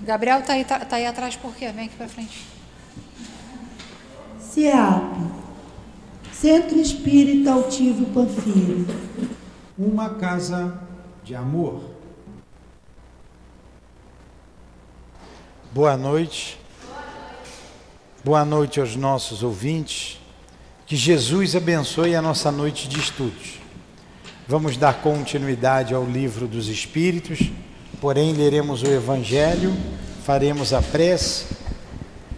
Gabriel tá aí atrás por quê? Vem aqui para frente. CEAP, Centro Espírita Altivo Panfiro. Uma casa de amor. Boa noite. Boa noite aos nossos ouvintes. Que Jesus abençoe a nossa noite de estudos. Vamos dar continuidade ao Livro dos Espíritos, porém leremos o Evangelho, faremos a prece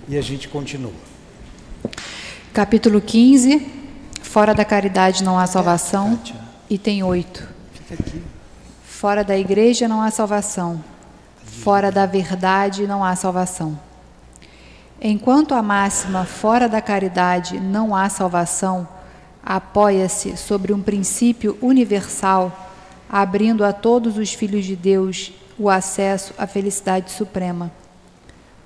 e a gente continua. Capítulo 15, fora da caridade não há salvação, item 8. Fica aqui. Fora da igreja não há salvação, fora da verdade não há salvação. Enquanto a máxima fora da caridade não há salvação, apoia-se sobre um princípio universal, abrindo a todos os filhos de Deus o acesso à felicidade suprema.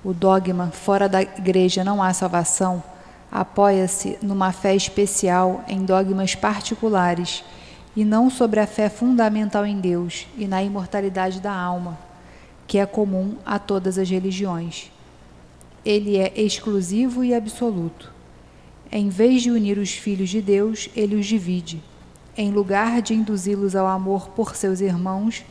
O dogma fora da igreja não há salvação apoia-se numa fé especial em dogmas particulares e não sobre a fé fundamental em Deus e na imortalidade da alma, que é comum a todas as religiões. Ele é exclusivo e absoluto. Em vez de unir os filhos de Deus, ele os divide. Em lugar de induzi-los ao amor por seus irmãos,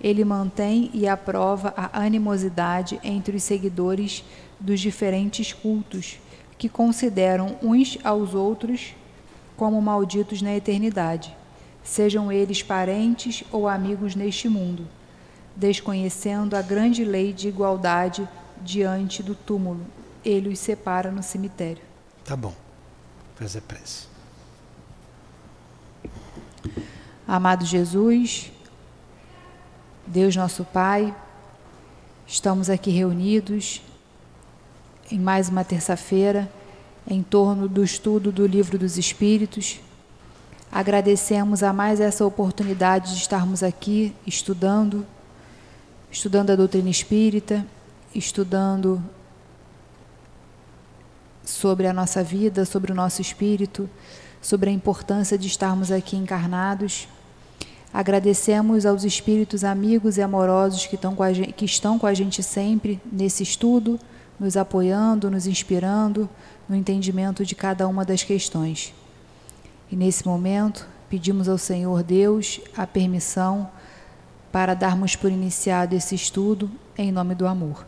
ele mantém e aprova a animosidade entre os seguidores dos diferentes cultos, que consideram uns aos outros como malditos na eternidade, sejam eles parentes ou amigos neste mundo, desconhecendo a grande lei de igualdade diante do túmulo. Ele os separa no cemitério. Tá bom. Faz a prece. Amado Jesus, Deus nosso Pai, estamos aqui reunidos em mais uma terça-feira em torno do estudo do Livro dos Espíritos. Agradecemos a mais essa oportunidade de estarmos aqui estudando a doutrina espírita, estudando sobre a nossa vida, sobre o nosso espírito, sobre a importância de estarmos aqui encarnados. Agradecemos aos espíritos amigos e amorosos que estão com a gente sempre nesse estudo, nos apoiando, nos inspirando no entendimento de cada uma das questões. E nesse momento, pedimos ao Senhor Deus a permissão para darmos por iniciado esse estudo em nome do amor.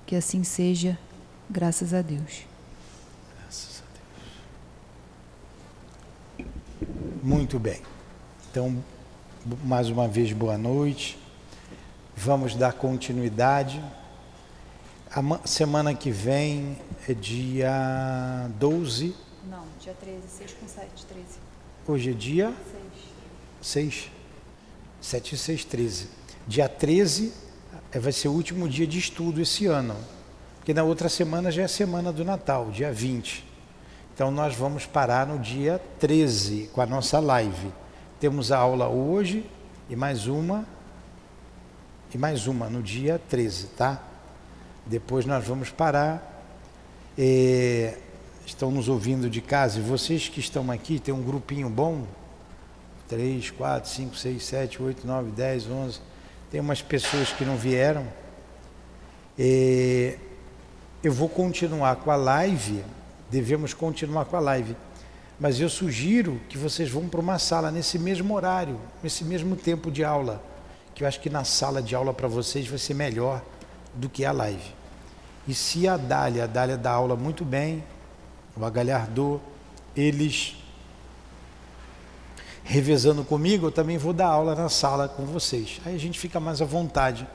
Que assim seja, graças a Deus. Graças a Deus. Muito bem. Então, mais uma vez, boa noite. Vamos dar continuidade. A semana que vem é dia 12. Não, dia 13, 6 com 7, 13. Hoje é dia 6. 7 e 6, 13. Dia 13 vai ser o último dia de estudo esse ano, porque na outra semana já é a semana do Natal, dia 20. Então nós vamos parar no dia 13 com a nossa live. Temos a aula hoje e mais uma no dia 13, tá? Depois nós vamos parar. Estão nos ouvindo de casa, e vocês que estão aqui, tem um grupinho bom, 3, 4, 5, 6, 7, 8, 9, 10, 11, tem umas pessoas que não vieram. Eu vou continuar com a live, devemos continuar com a live, mas eu sugiro que vocês vão para uma sala nesse mesmo horário, nesse mesmo tempo de aula, que eu acho que na sala de aula para vocês vai ser melhor do que a live. E se a Dália dá aula muito bem, o Agalhardô, eles revezando comigo, eu também vou dar aula na sala com vocês. Aí a gente fica mais à vontade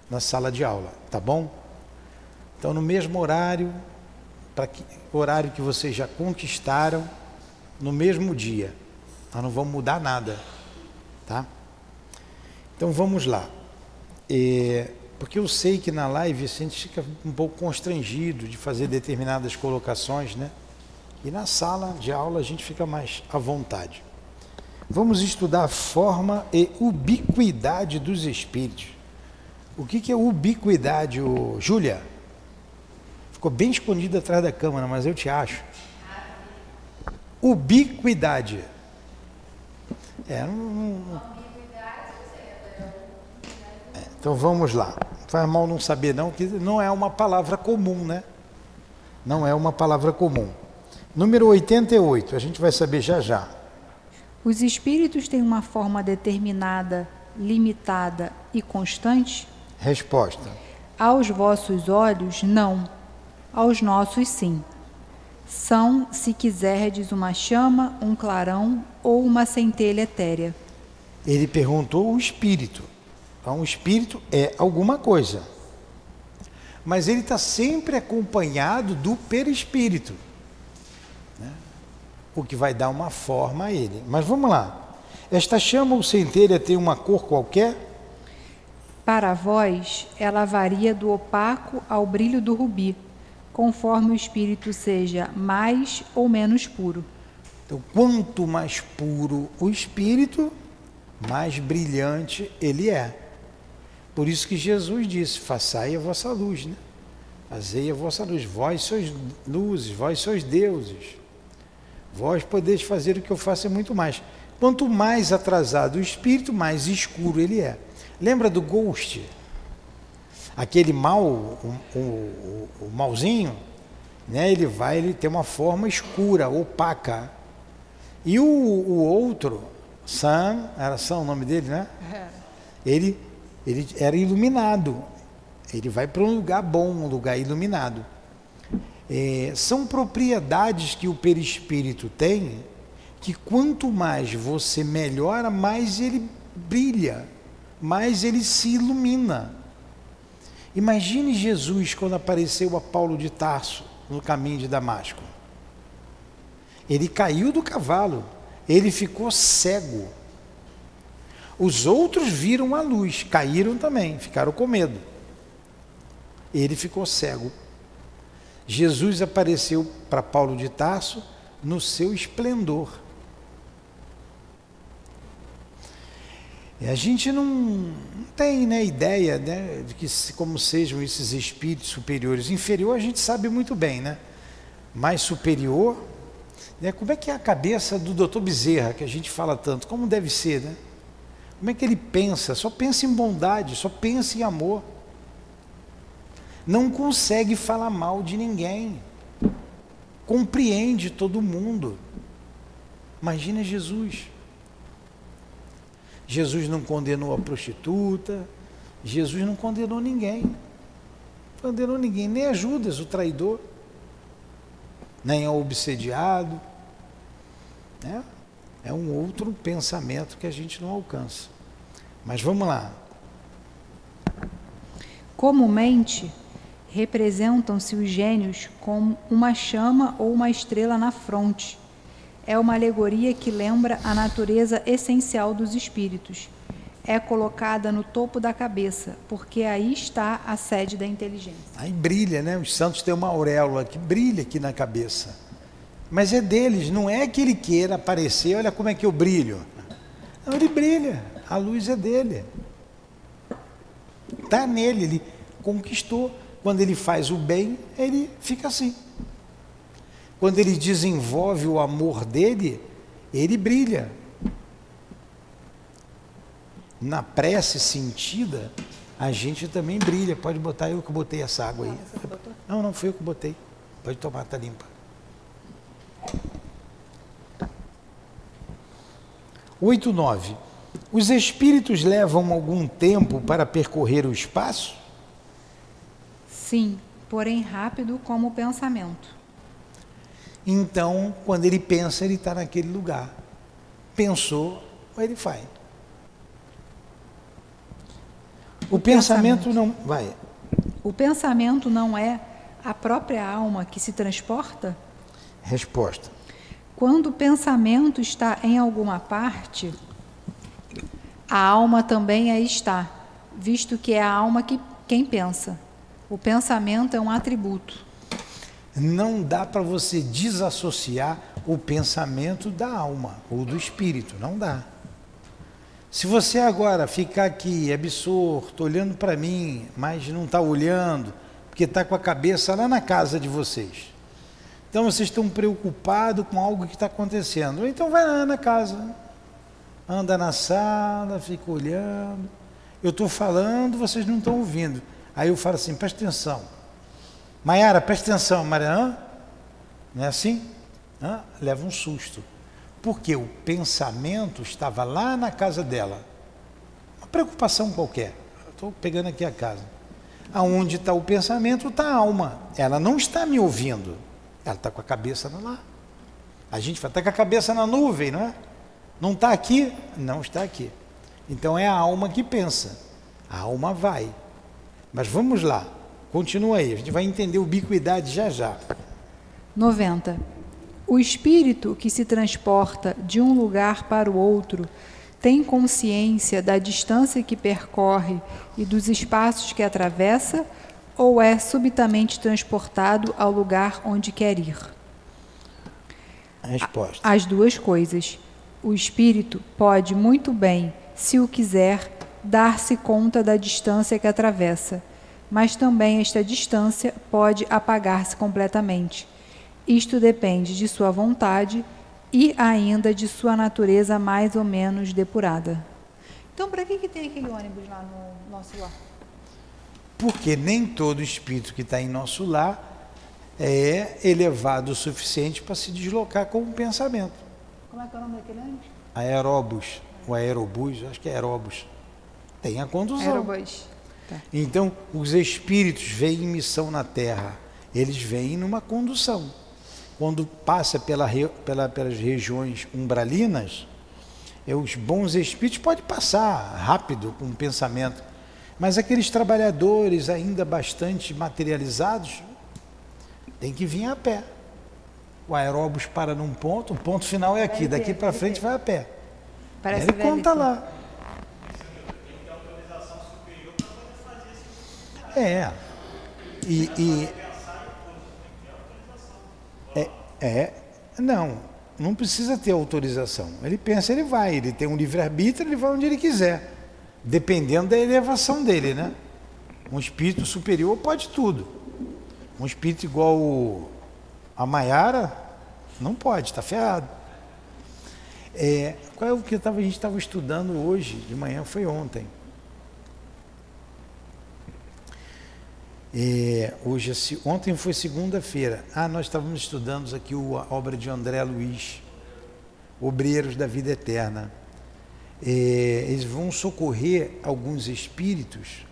na sala de aula, tá bom? Então no mesmo horário, horário que vocês já conquistaram, no mesmo dia. Nós não vamos mudar nada, tá? Então vamos lá. Porque eu sei que na live a gente fica um pouco constrangido de fazer determinadas colocações, né? E na sala de aula a gente fica mais à vontade. Vamos estudar a forma e ubiquidade dos espíritos. O que é ubiquidade, Júlia? Ficou bem escondida atrás da câmera, mas eu te acho. Ubiquidade. Então vamos lá. faz mal não saber não, que não é uma palavra comum, né? Não é uma palavra comum. Número 88, a gente vai saber já já. Os espíritos têm uma forma determinada, limitada e constante? Resposta. Aos vossos olhos, não. Aos nossos, sim. São, se quiserdes, uma chama, um clarão ou uma centelha etérea. Ele perguntou o espírito. Então, o espírito é alguma coisa. Mas ele está sempre acompanhado do perispírito, né? O que vai dar uma forma a ele. Mas vamos lá. Esta chama ou centelha tem uma cor qualquer? Para vós, ela varia do opaco ao brilho do rubi, conforme o espírito seja mais ou menos puro. Então, quanto mais puro o espírito, mais brilhante ele é. Por isso que Jesus disse, façai a vossa luz, né? Fazei a vossa luz, vós sois luzes, vós sois deuses. Vós podeis fazer o que eu faço e muito mais. Quanto mais atrasado o espírito, mais escuro ele é. Lembra do Ghost? Aquele mal, o malzinho, né? Ele tem uma forma escura, opaca. E o outro, Sam, era Sam o nome dele, né? Ele era iluminado. Ele vai para um lugar bom, um lugar iluminado. São propriedades que o perispírito tem, que quanto mais você melhora, mais ele brilha, mais ele se ilumina. Imagine Jesus quando apareceu a Paulo de Tarso no caminho de Damasco. Ele caiu do cavalo, ele ficou cego. Os outros viram a luz, caíram também, ficaram com medo. Ele ficou cego. Jesus apareceu para Paulo de Tarso no seu esplendor. E a gente não tem, né, ideia, né, de que como sejam esses espíritos superiores. Inferior a gente sabe muito bem, né? Mais superior, né? Como é que é a cabeça do Dr. Bezerra, que a gente fala tanto? Como deve ser, né? Como é que ele pensa? Só pensa em bondade, só pensa em amor. Não consegue falar mal de ninguém. Compreende todo mundo. Imagina Jesus. Jesus não condenou a prostituta, Jesus não condenou ninguém. Não condenou ninguém, nem a Judas, o traidor, nem ao obsediado. Né? É um outro pensamento que a gente não alcança. Mas vamos lá. Comumente, representam-se os gênios como uma chama ou uma estrela na fronte. É uma alegoria que lembra a natureza essencial dos espíritos. É colocada no topo da cabeça, porque aí está a sede da inteligência. Aí brilha, né? Os santos têm uma auréola que brilha aqui na cabeça. Mas é deles, não é que ele queira aparecer, olha como é que eu brilho. Não, ele brilha, a luz é dele. Está nele, ele conquistou. Quando ele faz o bem, ele fica assim. Quando ele desenvolve o amor dele, ele brilha. Na prece sentida, a gente também brilha. Pode botar, eu que botei essa água aí. Não, não fui eu que botei. Pode tomar, está limpa. 8:9. Os espíritos levam algum tempo para percorrer o espaço? Sim, porém rápido como o pensamento. Então, quando ele pensa, ele está naquele lugar. Pensou, ele vai. O pensamento não vai. O pensamento não é a própria alma que se transporta? Resposta. Quando o pensamento está em alguma parte, a alma também aí está, visto que é a alma quem pensa. O pensamento é um atributo. Não dá para você desassociar o pensamento da alma ou do espírito, não dá. Se você agora ficar aqui absorto, olhando para mim, mas não está olhando, porque está com a cabeça lá na casa de vocês. Então vocês estão preocupados com algo que está acontecendo. Então vai lá na casa, anda na sala, fica olhando. Eu estou falando, vocês não estão ouvindo. Aí eu falo assim, presta atenção. Maiara, presta atenção. Mariana, não é assim? Leva um susto. Porque o pensamento estava lá na casa dela. Uma preocupação qualquer. Estou pegando aqui a casa. Aonde está o pensamento, está a alma. Ela não está me ouvindo. Ela está com a cabeça lá. A gente vai estar com a cabeça na nuvem, não é? Não está aqui? Não está aqui. Então é a alma que pensa. A alma vai. Mas vamos lá. Continua aí. A gente vai entender ubiquidade já já. 90. O espírito que se transporta de um lugar para o outro tem consciência da distância que percorre e dos espaços que atravessa, ou é subitamente transportado ao lugar onde quer ir? Resposta. As duas coisas. O espírito pode muito bem, se o quiser, dar-se conta da distância que atravessa, mas também esta distância pode apagar-se completamente. Isto depende de sua vontade e ainda de sua natureza mais ou menos depurada. Então, para que tem aquele ônibus lá no nosso lar? Porque nem todo espírito que está em nosso lar é elevado o suficiente para se deslocar com o pensamento. Como é que é o nome daquele ônibus? Aeróbus, o aerobus, acho que é aeróbus. Tem a condução. Aerobus. Tá. Então, os espíritos vêm em missão na Terra. Eles vêm numa condução. Quando passa pelas regiões umbralinas, os bons espíritos podem passar rápido com o pensamento, mas aqueles trabalhadores ainda bastante materializados têm que vir a pé. O aeróbus para num ponto, o ponto final é aqui, daqui para frente vai a pé. Parece ele conta lá. Não precisa ter autorização. Ele pensa, ele vai, ele tem um livre-arbítrio, ele vai onde ele quiser, dependendo da elevação dele, né? Um espírito superior pode tudo. Um espírito igual a Maiara, não pode, está ferrado. Qual é o que a gente estava estudando hoje, de manhã, foi ontem. Ontem foi segunda-feira. Nós estávamos estudando aqui a obra de André Luiz, Obreiros da Vida Eterna. Eles vão socorrer alguns espíritos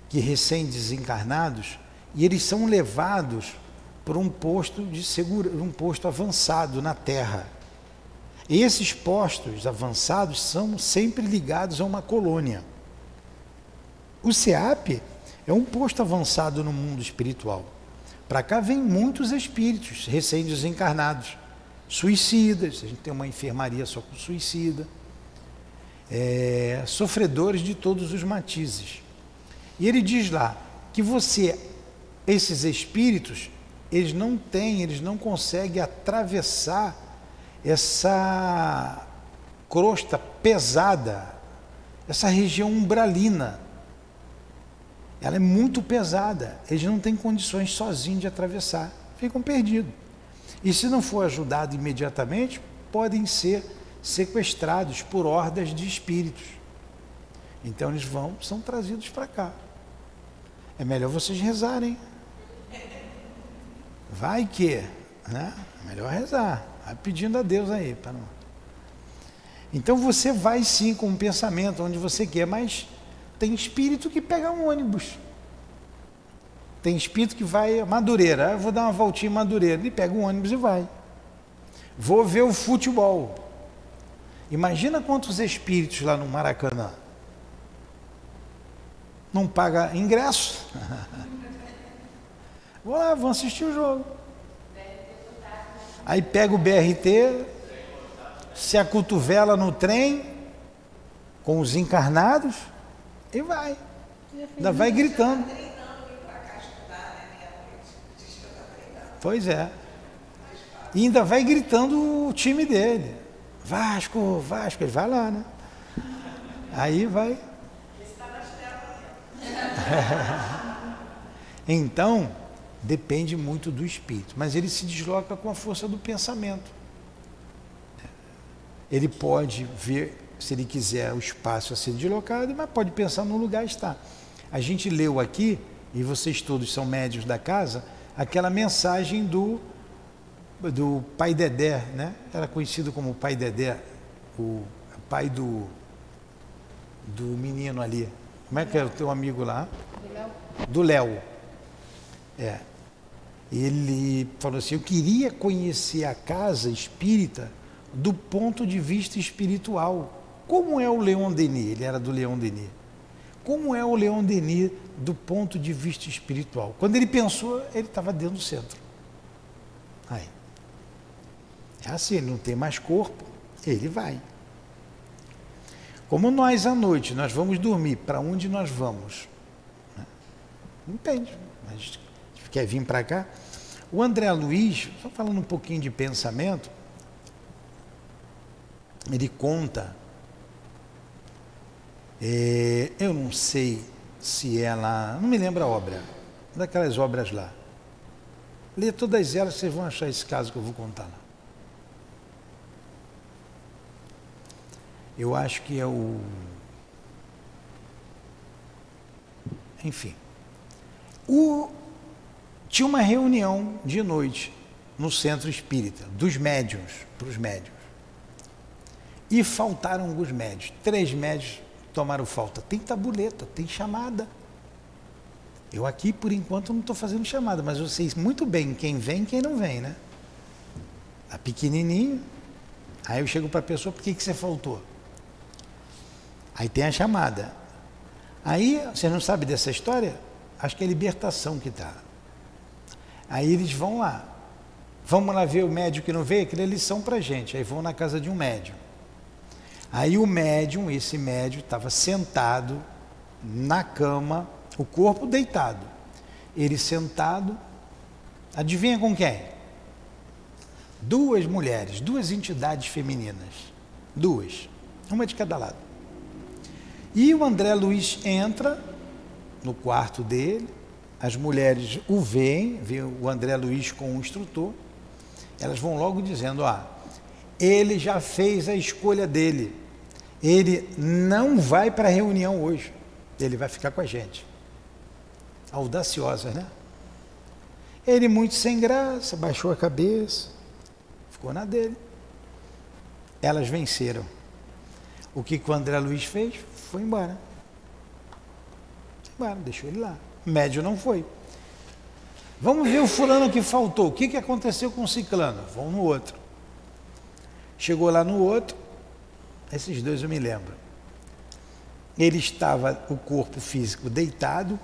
que recém-desencarnados, e eles são levados para um posto de um posto avançado na Terra. E esses postos avançados são sempre ligados a uma colônia. O SEAP é um posto avançado no mundo espiritual. Para cá vêm muitos espíritos recém-desencarnados, suicidas, a gente tem uma enfermaria só com suicida, sofredores de todos os matizes. E ele diz lá que esses espíritos, eles não conseguem atravessar essa crosta pesada, essa região umbralina. Ela é muito pesada, eles não têm condições sozinhos de atravessar, ficam perdidos. E se não for ajudado imediatamente, podem ser sequestrados por hordas de espíritos. Então eles são trazidos para cá. É melhor vocês rezarem. Vai que, né? É melhor rezar, vai pedindo a Deus aí. Então você vai sim com o pensamento onde você quer, mas tem espírito que pega um ônibus. Tem espírito que vai a Madureira. Eu vou dar uma voltinha em Madureira. Ele pega um ônibus e vai. Vou ver o futebol. Imagina quantos espíritos lá no Maracanã. Não paga ingresso. Vou lá, vão assistir o jogo. Aí pega o BRT, se acotovela no trem com os encarnados e vai. Ainda vai gritando. Pois é. E ainda vai gritando o time dele. Vasco, Vasco, ele vai lá, né? Aí vai. Então, depende muito do espírito, mas ele se desloca com a força do pensamento. Ele pode ver, se ele quiser, o espaço a ser deslocado, mas pode pensar no lugar está. A gente leu aqui, e vocês todos são médios da casa, aquela mensagem do pai Dedé, né? Era conhecido como pai Dedé, o pai do menino ali. Como é que era o teu amigo lá? Do Léo. É. Ele falou assim, eu queria conhecer a casa espírita do ponto de vista espiritual. Como é o Leon Denis? Ele era do Leon Denis. Como é o Leon Denis do ponto de vista espiritual? Quando ele pensou, ele estava dentro do centro. Aí. É assim, ele não tem mais corpo, ele vai. Como nós à noite, nós vamos dormir, para onde nós vamos? Não entende, mas quer vir para cá? O André Luiz, só falando um pouquinho de pensamento, ele conta, eu não sei se ela, não me lembro a obra, daquelas obras lá. Lê todas elas, vocês vão achar esse caso que eu vou contar lá. Eu acho que é o... Enfim. Tinha uma reunião de noite no centro espírita, dos médiuns, para os médiuns. E faltaram alguns médiuns. 3 médiuns tomaram falta. Tem tabuleta, tem chamada. Eu aqui, por enquanto, não estou fazendo chamada, mas eu sei muito bem quem vem e quem não vem, né? Tá pequenininho. Aí eu chego para a pessoa, por que você faltou? Aí tem a chamada. Aí, você não sabe dessa história? Acho que é libertação que está. Aí eles vão lá. Vamos lá ver o médium que não veio, aquela é lição para a gente. Aí vão na casa de um médium. Aí o médium, esse médium, estava sentado na cama, o corpo deitado. Ele sentado, adivinha com quem? 2 mulheres, 2 entidades femininas. 2, uma de cada lado. E o André Luiz entra no quarto dele, as mulheres o veem, vê o André Luiz com o instrutor, elas vão logo dizendo, ele já fez a escolha dele, ele não vai para a reunião hoje, ele vai ficar com a gente. Audaciosa, né? Ele muito sem graça, baixou a cabeça, ficou na dele. Elas venceram. O que o André Luiz fez? Foi embora. Deixou ele lá. O médium não foi. Vamos ver o fulano que faltou. O que aconteceu com o ciclano? Vão no outro. Chegou lá no outro, esses 2 eu me lembro. Ele estava, o corpo físico deitado,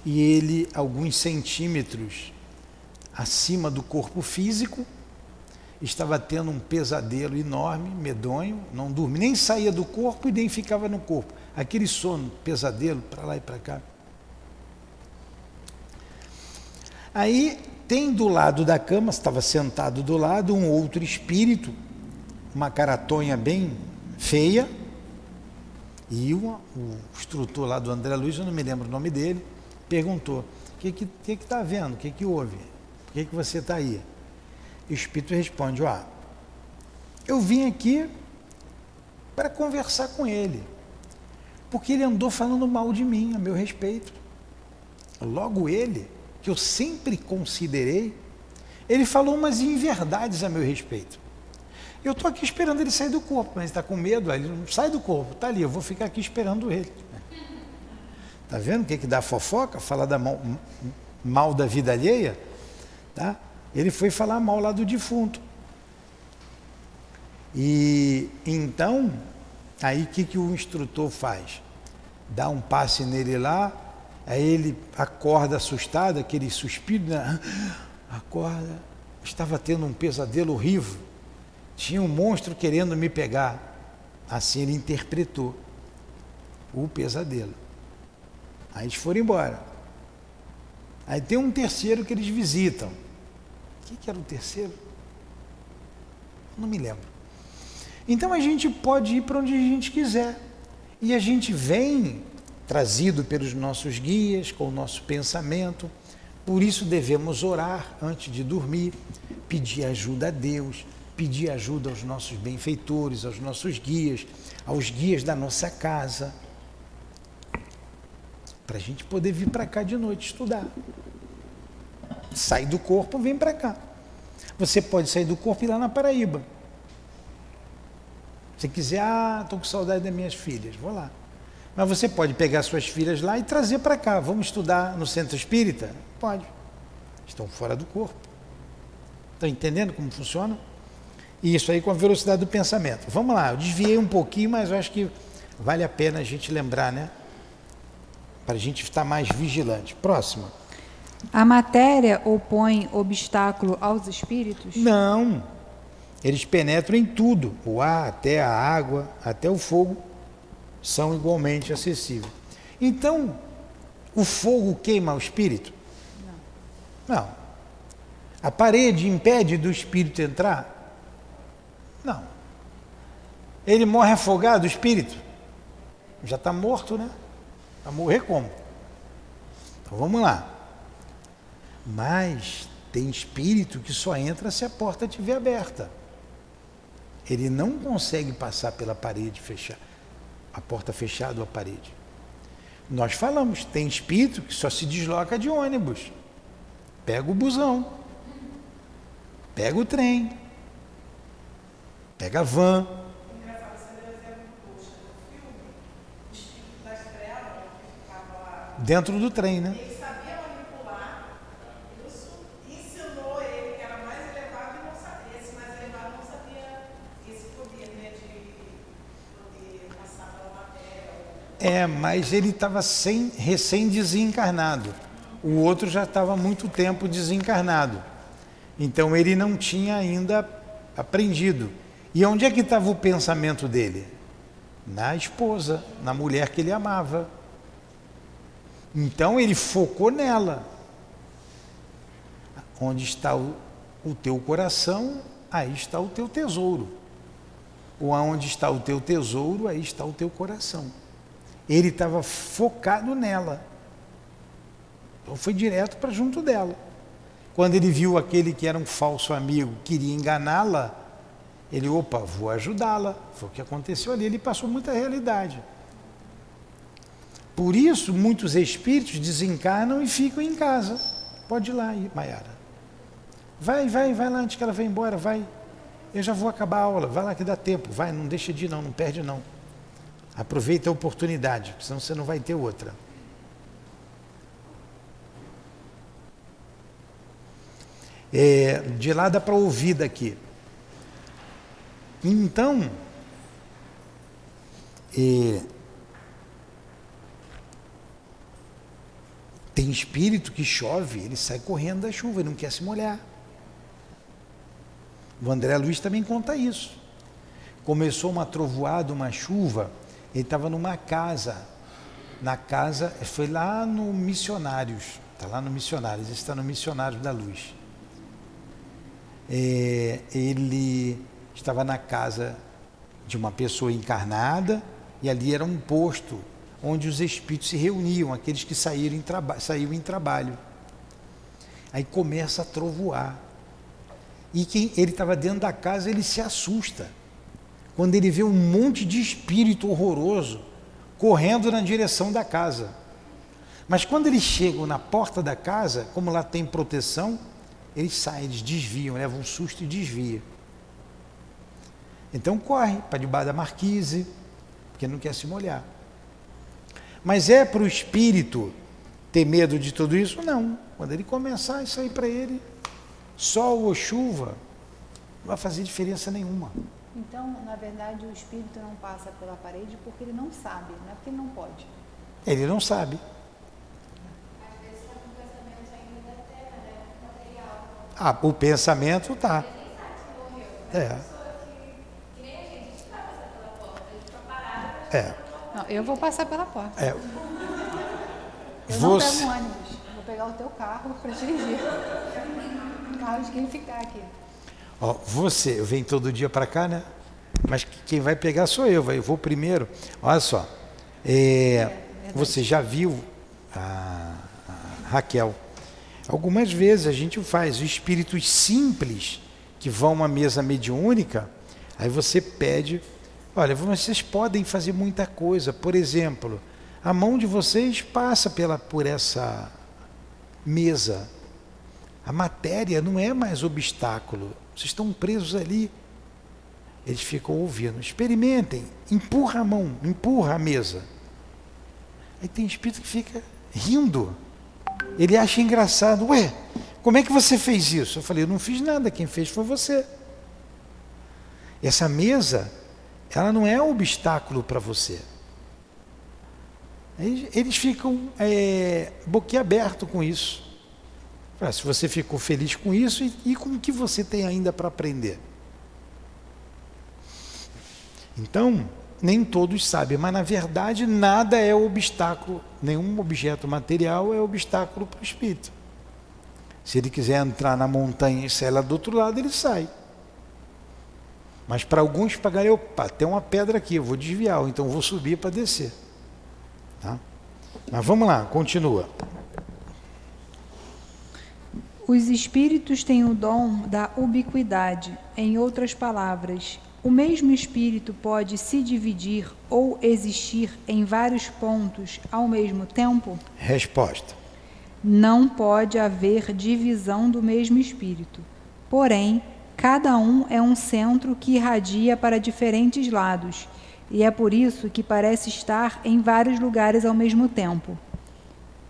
e ele, alguns centímetros acima do corpo físico, estava tendo um pesadelo enorme, medonho, não dormia, nem saía do corpo e nem ficava no corpo. Aquele sono, pesadelo, para lá e para cá. Aí tem do lado da cama, estava sentado do lado, um outro espírito, uma caratonha bem feia, e o instrutor lá do André Luiz, eu não me lembro o nome dele, perguntou, o que está vendo? O que houve? Por que você está aí? E o espírito responde, eu vim aqui para conversar com ele, porque ele andou falando mal de mim, a meu respeito. Logo ele, que eu sempre considerei, ele falou umas inverdades a meu respeito. Eu estou aqui esperando ele sair do corpo, mas ele está com medo, ele não sai do corpo, está ali, eu vou ficar aqui esperando ele. Está vendo o que dá fofoca? Falar mal da vida alheia? Tá? Ele foi falar mal lá do defunto. E então, aí o que o instrutor faz? Dá um passe nele lá, aí ele acorda assustado, aquele suspiro, né? Acorda, estava tendo um pesadelo horrível, tinha um monstro querendo me pegar. Assim ele interpretou o pesadelo. Aí eles foram embora. Aí tem um terceiro que eles visitam. O que era o terceiro? Não me lembro. Então a gente pode ir para onde a gente quiser. E a gente vem trazido pelos nossos guias, com o nosso pensamento. Por isso devemos orar antes de dormir, pedir ajuda a Deus, pedir ajuda aos nossos benfeitores, aos nossos guias, aos guias da nossa casa. para a gente poder vir para cá de noite estudar. Sai do corpo, vem para cá. Você pode sair do corpo e ir lá na Paraíba. Se quiser, estou com saudade das minhas filhas, vou lá. Mas você pode pegar suas filhas lá e trazer para cá. Vamos estudar no centro espírita? Pode. Estão fora do corpo. Estão entendendo como funciona? E isso aí com a velocidade do pensamento. Vamos lá, eu desviei um pouquinho, mas eu acho que vale a pena a gente lembrar, né? Para a gente estar mais vigilante. Próxima. A matéria opõe obstáculo aos espíritos? Não. Eles penetram em tudo. O ar, até a água, até o fogo são igualmente acessíveis. Então, o fogo queima o espírito? Não. A parede impede do espírito entrar? Não. Ele morre afogado, o espírito? Já está morto, né? Vai morrer como? Então vamos lá. Mas tem espírito que só entra se a porta estiver aberta. Ele não consegue passar pela parede fechada, a porta fechada ou a parede. Nós falamos, tem espírito que só se desloca de ônibus. Pega o busão, pega o trem, pega a van. Dentro do trem, né? Ele sabia manipular, isso ensinou ele que era mais elevado e não sabia, esse mais elevado não sabia esse poder, né, de poder passar pela matéria. Mas ele estava recém-desencarnado. O outro já estava há muito tempo desencarnado. Então ele não tinha ainda aprendido. E onde é que estava o pensamento dele? Na esposa, na mulher que ele amava. Então ele focou nela. Onde está o teu coração, aí está o teu tesouro. Ou aonde está o teu tesouro, aí está o teu coração. Ele estava focado nela. Então foi direto para junto dela. Quando ele viu aquele que era um falso amigo, queria enganá-la, ele, vou ajudá-la. Foi o que aconteceu ali, ele passou muita realidade. Por isso, muitos espíritos desencarnam e ficam em casa. Pode ir lá, Maiara. Vai lá antes que ela vá embora, vai. Eu já vou acabar a aula, vai lá que dá tempo. Vai, não deixa de ir não perde não. Aproveita a oportunidade, senão você não vai ter outra. De lá dá para ouvir daqui. Então, tem espírito que chove, ele sai correndo da chuva, ele não quer se molhar. O André Luiz também conta isso. Começou uma trovoada, uma chuva, ele estava numa casa. Na casa, foi lá no Missionários, está lá no Missionários, ele está no Missionários da Luz. Ele estava na casa de uma pessoa encarnada e ali era um posto onde os espíritos se reuniam, aqueles que saíam em trabalho. Aí começa a trovoar. E ele estava dentro da casa, ele se assusta. Quando ele vê um monte de espírito horroroso correndo na direção da casa. Mas quando eles chegam na porta da casa, como lá tem proteção, eles saem, eles desviam, levam um susto e desviam. Então corre para debaixo da marquise, porque não quer se molhar. Mas é para o espírito ter medo de tudo isso? Não. Quando ele começar, isso aí para ele, sol ou chuva, não vai fazer diferença nenhuma. Então, na verdade, o espírito não passa pela parede porque ele não sabe, não é porque ele não pode. Ele não sabe. Às vezes está com o pensamento ainda da terra, né? Material. O pensamento tá. Que nem a gente vai passar pela porta, a gente vai parar. Não, eu vou passar pela porta. Eu não pego um ônibus, vou pegar o teu carro para dirigir. O carro de quem ficar aqui. Você vem todo dia para cá, né? Mas quem vai pegar sou eu, eu vou primeiro. Olha só, você já viu a Raquel? Algumas vezes a gente faz espíritos simples que vão a uma mesa mediúnica, aí você pede, olha, vocês podem fazer muita coisa, por exemplo, A mão de vocês passa por essa mesa. A matéria não é mais obstáculo. Vocês estão presos ali. Eles ficam ouvindo. Experimentem. Empurra a mão, empurra a mesa. Aí tem espírito que fica rindo. Ele acha engraçado. Ué, como é que você fez isso? Eu falei, eu não fiz nada, quem fez foi você. Essa mesa, ela não é um obstáculo para você. Eles ficam boquiabertos com isso. Se você ficou feliz com isso, e com o que você tem ainda para aprender? Então, nem todos sabem, mas na verdade nada é obstáculo, nenhum objeto material é obstáculo para o espírito. Se ele quiser entrar na montanha e sair lá do outro lado, ele sai. Mas para alguns pagarem, opa, tem uma pedra aqui, eu vou desviar, ou então eu vou subir para descer. Tá? Mas vamos lá, continua. Os espíritos têm o dom da ubiquidade. Em outras palavras, o mesmo espírito pode se dividir ou existir em vários pontos ao mesmo tempo? Resposta. Não pode haver divisão do mesmo espírito. Porém, cada um é um centro que irradia para diferentes lados, e é por isso que parece estar em vários lugares ao mesmo tempo.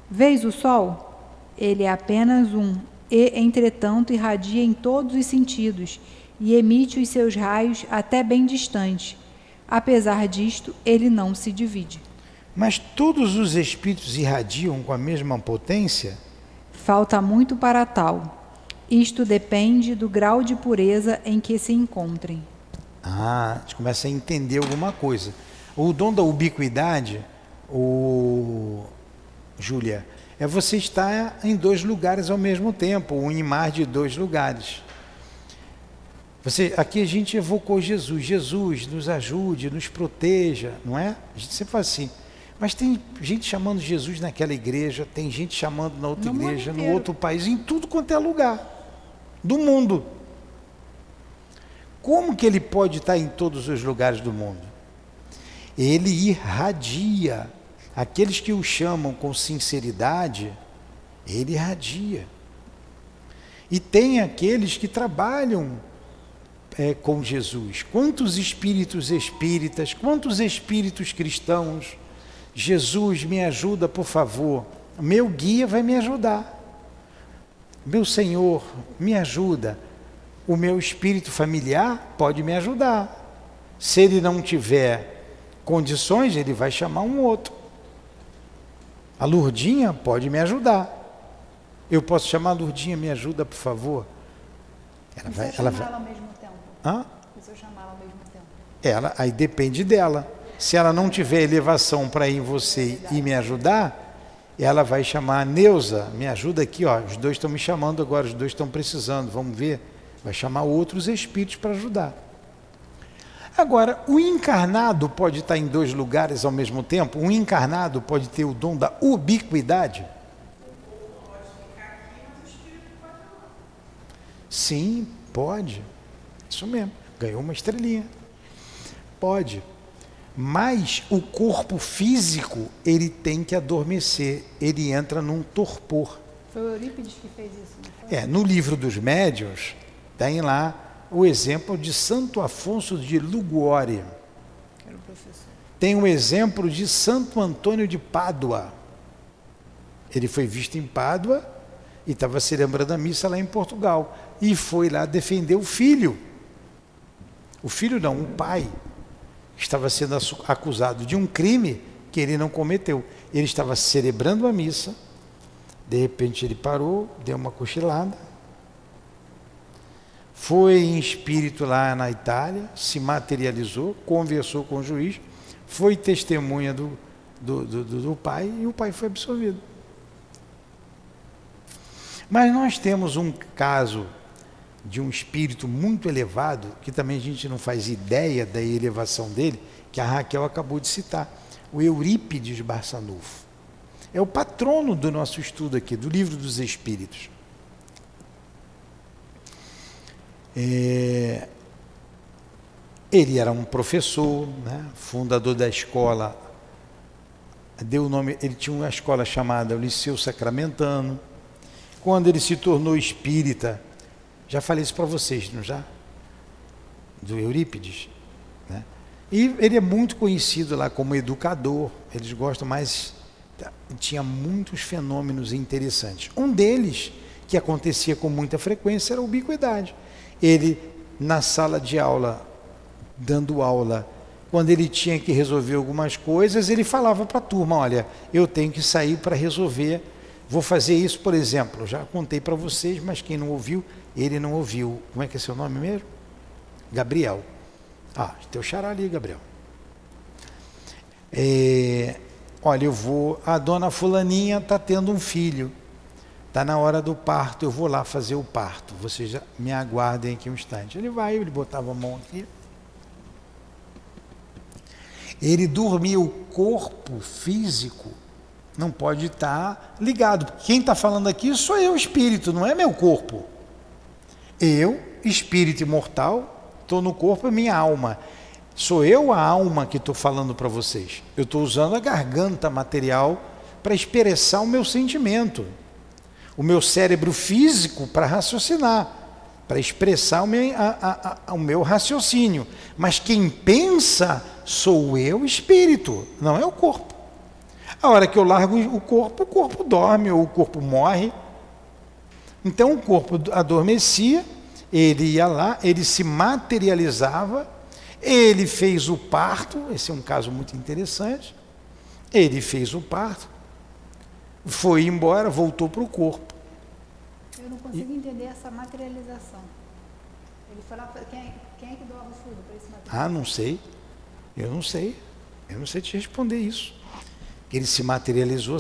Vês o Sol? Ele é apenas um, e, entretanto, irradia em todos os sentidos, e emite os seus raios até bem distante. Apesar disto, ele não se divide. Mas todos os espíritos irradiam com a mesma potência? Falta muito para tal. Isto depende do grau de pureza em que se encontrem. A gente começa a entender alguma coisa. O dom da ubiquidade, Júlia, é você estar em dois lugares ao mesmo tempo, um imar de dois lugares. Aqui a gente evocou Jesus. Jesus nos ajude, nos proteja, não é? A gente sempre fala assim. Mas tem gente chamando Jesus naquela igreja, tem gente chamando na outra igreja, no outro país, em tudo quanto é lugar do mundo. Como que ele pode estar em todos os lugares do mundo? Ele irradia. Aqueles que o chamam com sinceridade, ele irradia. E tem aqueles que trabalham com Jesus. Quantos espíritos espíritas, quantos espíritos cristãos? Jesus, me ajuda, por favor. Meu guia vai me ajudar. Meu Senhor, me ajuda. O meu espírito familiar pode me ajudar. Se ele não tiver condições, ele vai chamar um outro. A Lurdinha pode me ajudar. Eu posso chamar a Lurdinha, me ajuda, por favor. Ela vai ao mesmo tempo. Hã? Se eu chamá-la ao mesmo tempo. Aí depende dela. Se ela não tiver elevação para ir em você e me ajudar, ela vai chamar a Neuza, me ajuda aqui, ó. Os dois estão me chamando agora, os dois estão precisando, vamos ver. Vai chamar outros espíritos para ajudar. Agora, o encarnado pode estar em dois lugares ao mesmo tempo? Um encarnado pode ter o dom da ubiquidade? Sim, pode. Isso mesmo. Ganhou uma estrelinha. Pode. Mas o corpo físico, ele tem que adormecer. Ele entra num torpor. Foi o Eurípides que fez isso, não foi? No livro dos médiuns, tem lá o exemplo de Santo Afonso de Liguori. Era o professor. Tem o exemplo de Santo Antônio de Pádua. Ele foi visto em Pádua e estava celebrando a missa lá em Portugal. E foi lá defender o filho. O filho não, o pai. Estava sendo acusado de um crime que ele não cometeu. Ele estava celebrando a missa, de repente ele parou, deu uma cochilada, foi em espírito lá na Itália, se materializou, conversou com o juiz, foi testemunha do pai e o pai foi absolvido. Mas nós temos um caso de um espírito muito elevado, que também a gente não faz ideia da elevação dele, que a Raquel acabou de citar, o Eurípides Barçanufo. É o patrono do nosso estudo aqui, do Livro dos Espíritos. Ele era um professor, né, fundador da escola deu o nome, ele tinha uma escola chamada Liceu Sacramentano. Quando ele se tornou espírita, já falei isso para vocês, não já? Do Eurípides, né? E ele é muito conhecido lá como educador, eles gostam mais, tinha muitos fenômenos interessantes. Um deles, que acontecia com muita frequência, era a ubiquidade. Ele, na sala de aula, dando aula, quando ele tinha que resolver algumas coisas, ele falava para a turma, olha, eu tenho que sair para resolver, vou fazer isso, por exemplo, já contei para vocês, mas quem não ouviu, ele não ouviu. Como é que é seu nome mesmo? Gabriel. Ah, teu xará ali, Gabriel. Olha, a dona fulaninha está tendo um filho, está na hora do parto, eu vou lá fazer o parto, vocês já me aguardem aqui um instante. Ele botava a mão aqui, ele dormia, o corpo físico não pode estar ligado. Quem está falando aqui sou eu, espírito, não é meu corpo. Eu, espírito imortal, estou no corpo, é minha alma. Sou eu a alma que estou falando para vocês. Eu estou usando a garganta material para expressar o meu sentimento. O meu cérebro físico para raciocinar, para expressar o meu raciocínio. Mas quem pensa sou eu, espírito, não é o corpo. A hora que eu largo o corpo dorme ou o corpo morre. Então o corpo adormecia, ele ia lá, ele se materializava, ele fez o parto, esse é um caso muito interessante, ele fez o parto, foi embora, voltou para o corpo. Eu não consigo entender essa materialização. Ele foi lá, quem é que doava o fluido para esse material? Ah, não sei, eu não sei te responder isso. Que ele se materializou,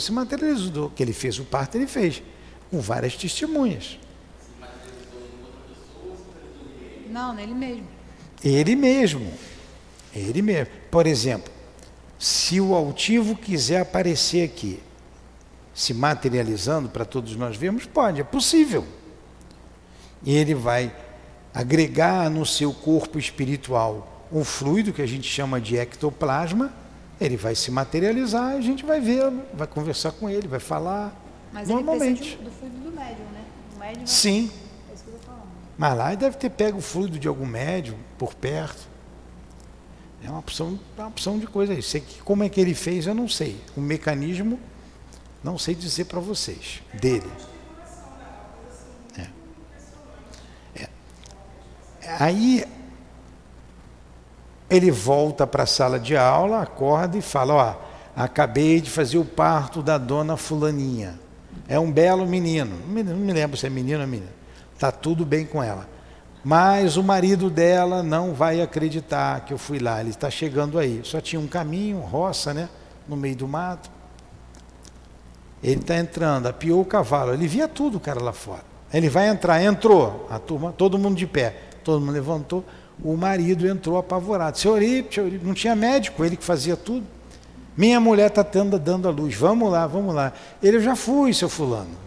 que ele fez o parto, ele fez, com várias testemunhas. Se materializou em outra pessoa, se materializou nele? Não, nele mesmo. Ele mesmo. Por exemplo, se o altivo quiser aparecer aqui, se materializando para todos nós vermos, pode, é possível. E ele vai agregar no seu corpo espiritual um fluido que a gente chama de ectoplasma, ele vai se materializar, a gente vai vê-lo, vai conversar com ele, vai falar. Mas normalmente. Ele precisa do fluido do médium, né? O médium Sim. É isso que eu estou falando. Mas lá ele deve ter pego o fluido de algum médium por perto. É uma opção de coisa aí. Sei que como é que ele fez, eu não sei. O mecanismo, não sei dizer para vocês. Dele. Aí ele volta para a sala de aula, acorda e fala, ó, acabei de fazer o parto da dona fulaninha. É um belo menino. Não me lembro se é menino ou menina. Está tudo bem com ela. Mas o marido dela não vai acreditar que eu fui lá. Ele está chegando aí. Só tinha um caminho, roça, né? No meio do mato. Ele está entrando, apiou o cavalo. Ele via tudo, o cara lá fora. Ele vai entrar, entrou. A turma, todo mundo de pé. Todo mundo levantou. O marido entrou apavorado. Seu Eurípides, não tinha médico, ele que fazia tudo. Minha mulher está dando a luz. Vamos lá, vamos lá. Ele, eu já fui, seu fulano.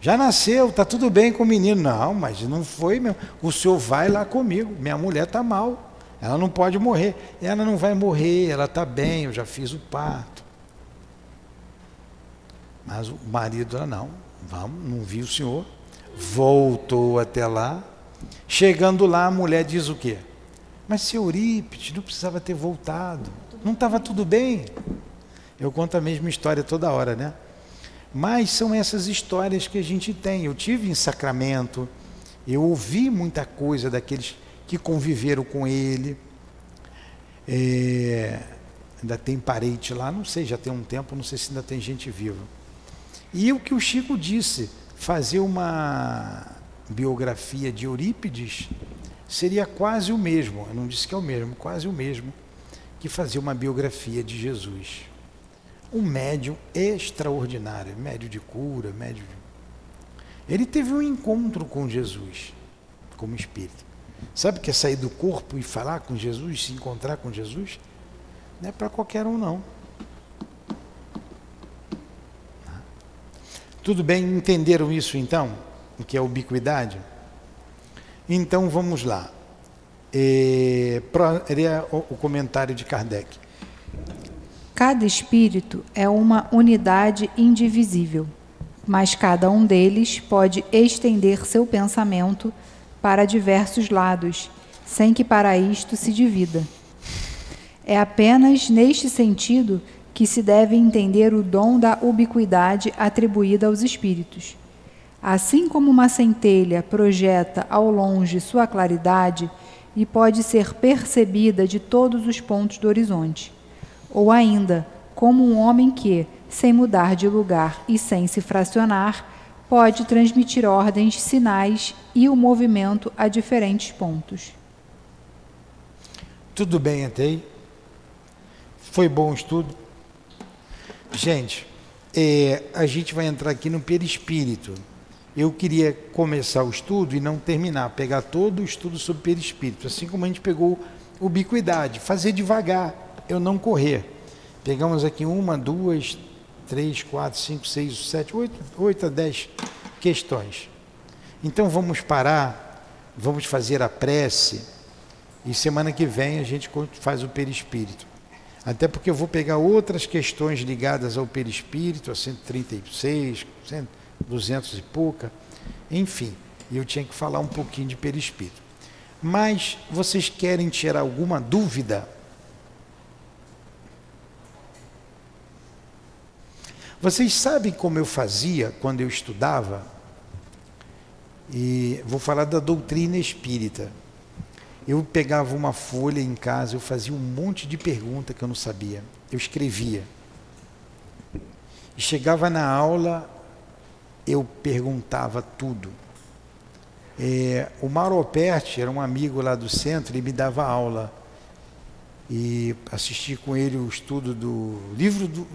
Já nasceu, está tudo bem com o menino. Não, mas não foi mesmo. O senhor vai lá comigo. Minha mulher está mal. Ela não pode morrer. Ela não vai morrer, ela está bem, eu já fiz o parto. Mas o marido, não, vamos, não vi o senhor. Voltou até lá. Chegando lá, a mulher diz o quê? Mas seu Eurípides não precisava ter voltado. Não estava tudo bem? Eu conto a mesma história toda hora, né? Mas são essas histórias que a gente tem. Eu tive em Sacramento, eu ouvi muita coisa daqueles que conviveram com ele. Ainda tem parente lá, não sei, já tem um tempo, não sei se ainda tem gente viva. E o que o Chico disse, fazer uma biografia de Eurípides seria quase o mesmo, eu não disse que é o mesmo, quase o mesmo, que fazer uma biografia de Jesus. Um médium extraordinário, médium de cura, Ele teve um encontro com Jesus, como espírito. Sabe o que é sair do corpo e falar com Jesus, se encontrar com Jesus? Não é para qualquer um, não. Tudo bem, entenderam isso então? O que é ubiquidade? Então vamos lá. O comentário de Kardec. Cada espírito é uma unidade indivisível, mas cada um deles pode estender seu pensamento para diversos lados, sem que para isto se divida. É apenas neste sentido que se deve entender o dom da ubiquidade atribuída aos espíritos. Assim como uma centelha projeta ao longe sua claridade e pode ser percebida de todos os pontos do horizonte, ou ainda, como um homem que, sem mudar de lugar e sem se fracionar, pode transmitir ordens, sinais e o movimento a diferentes pontos. Tudo bem até aí? Foi bom o estudo? Gente, a gente vai entrar aqui no perispírito. Eu queria começar o estudo e não terminar, pegar todo o estudo sobre perispírito, assim como a gente pegou ubiquidade, fazer devagar, eu não correr. Pegamos aqui 1, 2, 3, 4, 5, 6, 7, 8 a 10 questões. Então vamos parar, vamos fazer a prece e semana que vem a gente faz o perispírito. Até porque eu vou pegar outras questões ligadas ao perispírito, a 136, 200 e pouca, enfim, eu tinha que falar um pouquinho de perispírito. Mas vocês querem tirar alguma dúvida? Vocês sabem como eu fazia quando eu estudava? E vou falar da doutrina espírita. Eu pegava uma folha em casa, eu fazia um monte de pergunta que eu não sabia. Eu escrevia. E chegava na aula, eu perguntava tudo. O Mauro Alperti era um amigo lá do centro, ele me dava aula. E assisti com ele o estudo do livro do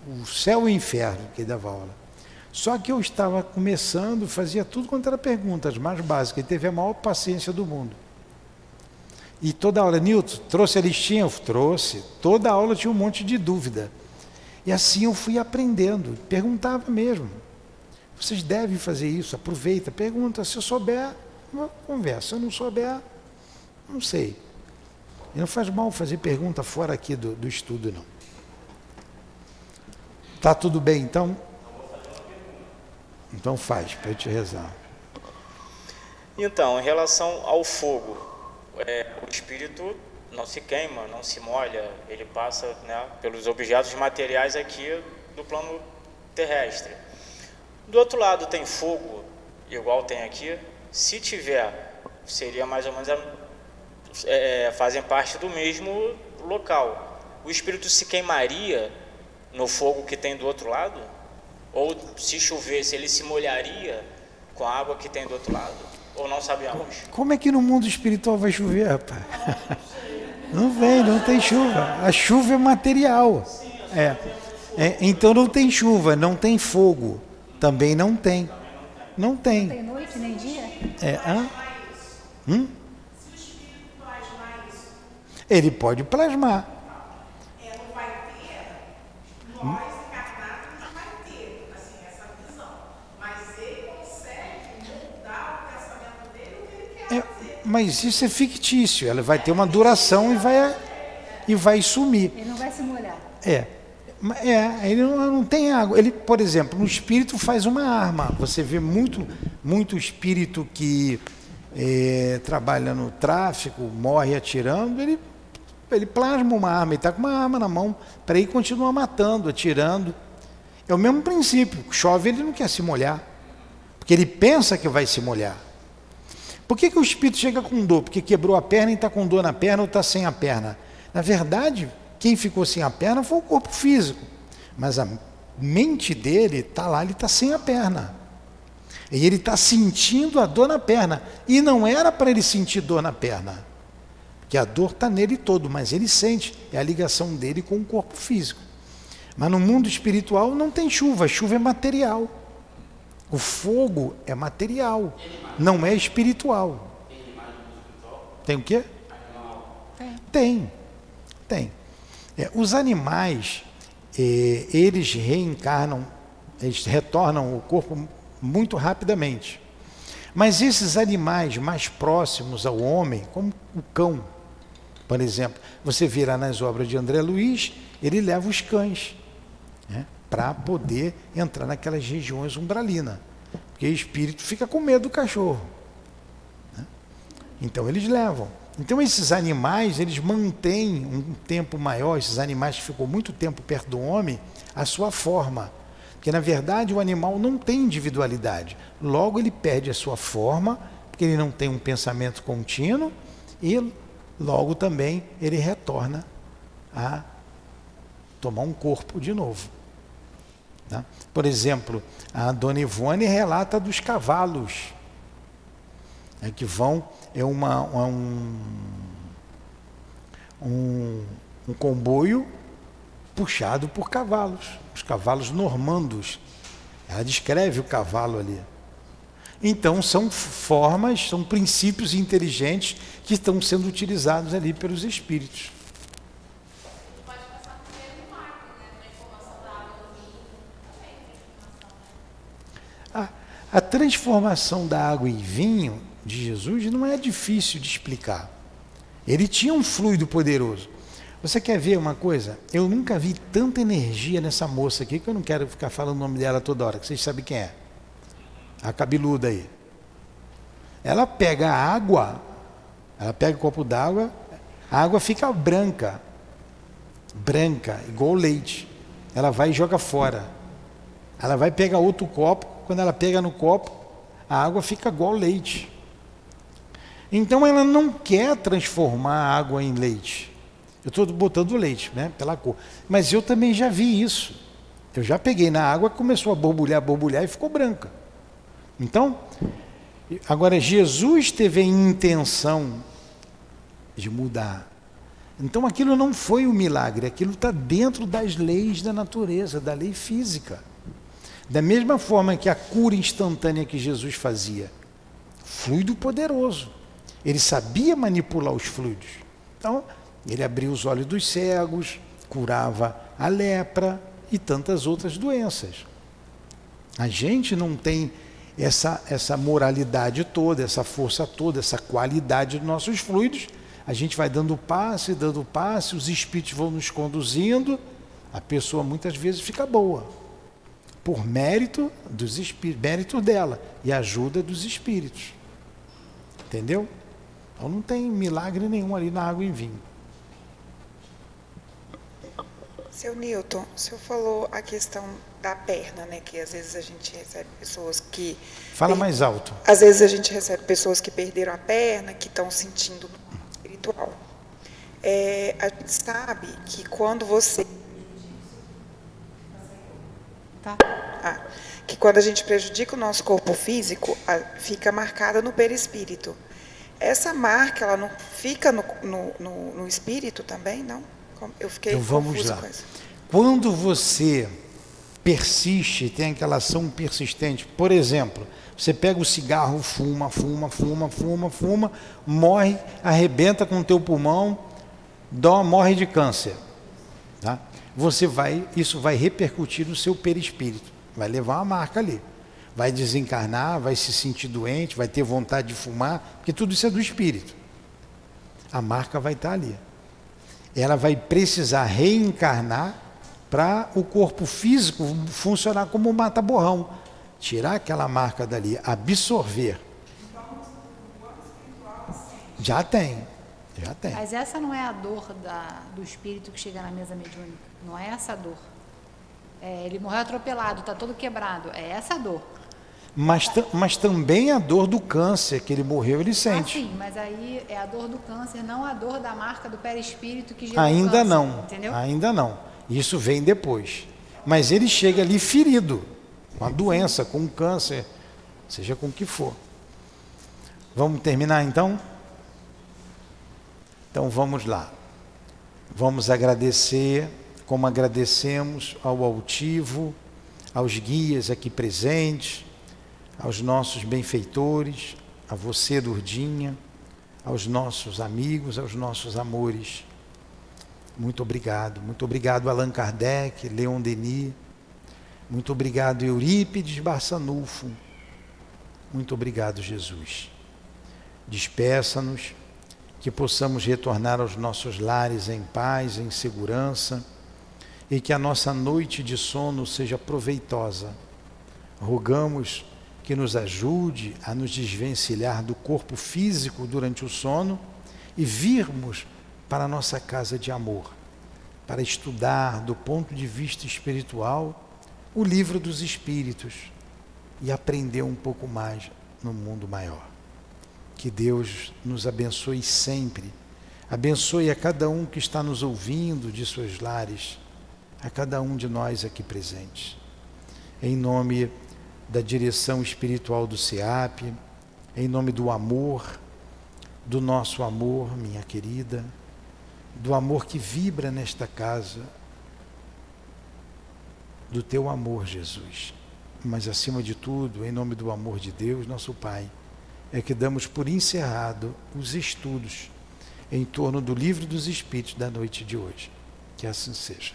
O Céu e o Inferno, que ele dava aula. Só que eu estava começando, fazia tudo quanto era perguntas mais básicas. Ele teve a maior paciência do mundo. E toda aula, Nilton, trouxe a listinha? Eu trouxe. Toda aula tinha um monte de dúvida. E assim eu fui aprendendo, perguntava mesmo. Vocês devem fazer isso, aproveita, pergunta. Se eu souber, conversa. Se eu não souber, não sei. E não faz mal fazer pergunta fora aqui do estudo, não. Tá tudo bem, então? Então faz, para eu te rezar. Então, em relação ao fogo, o espírito não se queima, não se molha, ele passa, né, pelos objetos materiais aqui do plano terrestre. Do outro lado tem fogo, igual tem aqui. Se tiver, seria mais ou menos, fazem parte do mesmo local. O espírito se queimaria no fogo que tem do outro lado? Ou se chovesse, ele se molharia com a água que tem do outro lado? Ou não sabemos? Como é que no mundo espiritual vai chover, rapaz? Não vem, não tem chuva. A chuva é material. Então não tem chuva, não tem fogo. Também não tem. Não tem. Não tem noite nem dia? Se o espírito plasmar isso, Ele pode plasmar. não vai ter, nós encarnados não vai ter assim, essa visão. Mas ele consegue mudar o pensamento dele o que ele quer fazer. Mas isso é fictício. Ela vai ter uma duração e vai sumir. Ele não vai se molhar. Ele não tem água. Ele, por exemplo, um espírito faz uma arma. Você vê muito espírito que trabalha no tráfico, morre atirando, ele plasma uma arma, ele está com uma arma na mão para ir continuar matando, atirando. É o mesmo princípio. Chove, ele não quer se molhar, porque ele pensa que vai se molhar. Por que o espírito chega com dor? Porque quebrou a perna e está com dor na perna ou está sem a perna? Na verdade, quem ficou sem a perna foi o corpo físico, mas a mente dele está lá, ele está sem a perna. E ele está sentindo a dor na perna. E não era para ele sentir dor na perna, porque a dor está nele todo, mas ele sente, é a ligação dele com o corpo físico. Mas no mundo espiritual não tem chuva, a chuva é material. O fogo é material, não é espiritual. Tem o quê? Tem. Os animais, eles reencarnam, eles retornam ao corpo muito rapidamente. Mas esses animais mais próximos ao homem, como o cão, por exemplo, você vira nas obras de André Luiz, ele leva os cães, né, para poder entrar naquelas regiões umbralinas, porque o espírito fica com medo do cachorro, né? Então eles levam. Então esses animais, eles mantêm um tempo maior, esses animais que ficam muito tempo perto do homem, a sua forma. Porque, na verdade, o animal não tem individualidade. Logo, ele perde a sua forma, porque ele não tem um pensamento contínuo, e logo também ele retorna a tomar um corpo de novo. Tá? Por exemplo, a Dona Ivone relata dos cavalos, né, que vão, um comboio puxado por cavalos, os cavalos normandos. Ela descreve o cavalo ali. Então são formas, são princípios inteligentes que estão sendo utilizados ali pelos espíritos. Pode passar por meio do marco, né? Na informação da água no vinho, também tem informação, né? A transformação da água em vinho de Jesus não é difícil de explicar. Ele tinha um fluido poderoso. Você quer ver uma coisa? Eu nunca vi tanta energia nessa moça aqui, que eu não quero ficar falando o nome dela toda hora, que vocês sabem quem é. A cabeluda aí. Ela pega a água, ela pega o copo d'água, a água fica branca. Branca, igual leite. Ela vai e joga fora. Ela vai pegar outro copo, quando ela pega no copo, a água fica igual leite. Então ela não quer transformar a água em leite. Eu estou botando leite, né, pela cor. Mas eu também já vi isso. Eu já peguei na água, começou a borbulhar e ficou branca. Então, agora Jesus teve a intenção de mudar. Então aquilo não foi um milagre, aquilo está dentro das leis da natureza, da lei física. Da mesma forma que a cura instantânea que Jesus fazia. Fluido poderoso. Ele sabia manipular os fluidos. Então, ele abria os olhos dos cegos, curava a lepra e tantas outras doenças. A gente não tem essa moralidade toda, essa força toda, essa qualidade dos nossos fluidos. A gente vai dando passo, os espíritos vão nos conduzindo, a pessoa muitas vezes fica boa, por mérito dos espíritos, mérito dela e ajuda dos espíritos. Entendeu? Então não tem milagre nenhum ali na água em vinho. Seu Newton, o senhor falou a questão da perna, né? Que às vezes a gente recebe pessoas que... Fala mais alto. Às vezes a gente recebe pessoas que perderam a perna, que estão sentindo no espiritual. A gente sabe que quando você... Tá. Que quando a gente prejudica o nosso corpo físico, fica marcada no perispírito. Essa marca, ela não fica no espírito também, não? Eu fiquei confusa com isso. Quando você persiste, tem aquela ação persistente, por exemplo, você pega o cigarro, fuma, morre, arrebenta com o teu pulmão, morre de câncer. Tá? Isso vai repercutir no seu perispírito, vai levar uma marca ali. Vai desencarnar, vai se sentir doente, vai ter vontade de fumar, porque tudo isso é do espírito. A marca vai estar ali. Ela vai precisar reencarnar para o corpo físico funcionar como um mata-borrão. Tirar aquela marca dali, absorver. Já tem. Mas essa não é a dor do espírito que chega na mesa mediúnica. Não é essa a dor. Ele morreu atropelado, está todo quebrado. É essa a dor. Mas também a dor do câncer, que ele morreu, ele sente. Sim, mas aí é a dor do câncer, não a dor da marca do perispírito que gerou ainda câncer, não, entendeu? Ainda não. Isso vem depois. Mas ele chega ali ferido, com uma doença, com um câncer, seja com o que for. Vamos terminar então? Então vamos lá. Vamos agradecer, como agradecemos ao altivo, aos guias aqui presentes, aos nossos benfeitores, a você, Durdinha, aos nossos amigos, aos nossos amores. Muito obrigado. Muito obrigado, Allan Kardec, Leon Denis. Muito obrigado, Eurípides Barçanufo. Muito obrigado, Jesus. Despeça-nos, que possamos retornar aos nossos lares em paz, em segurança, e que a nossa noite de sono seja proveitosa. Rogamos que nos ajude a nos desvencilhar do corpo físico durante o sono e virmos para a nossa casa de amor, para estudar do ponto de vista espiritual o livro dos Espíritos e aprender um pouco mais no mundo maior. Que Deus nos abençoe sempre, abençoe a cada um que está nos ouvindo de seus lares, a cada um de nós aqui presentes. Em nome da direção espiritual do SEAP, em nome do amor, do nosso amor, minha querida, do amor que vibra nesta casa, do teu amor, Jesus. Mas, acima de tudo, em nome do amor de Deus, nosso Pai, é que damos por encerrado os estudos em torno do Livro dos Espíritos da noite de hoje. Que assim seja.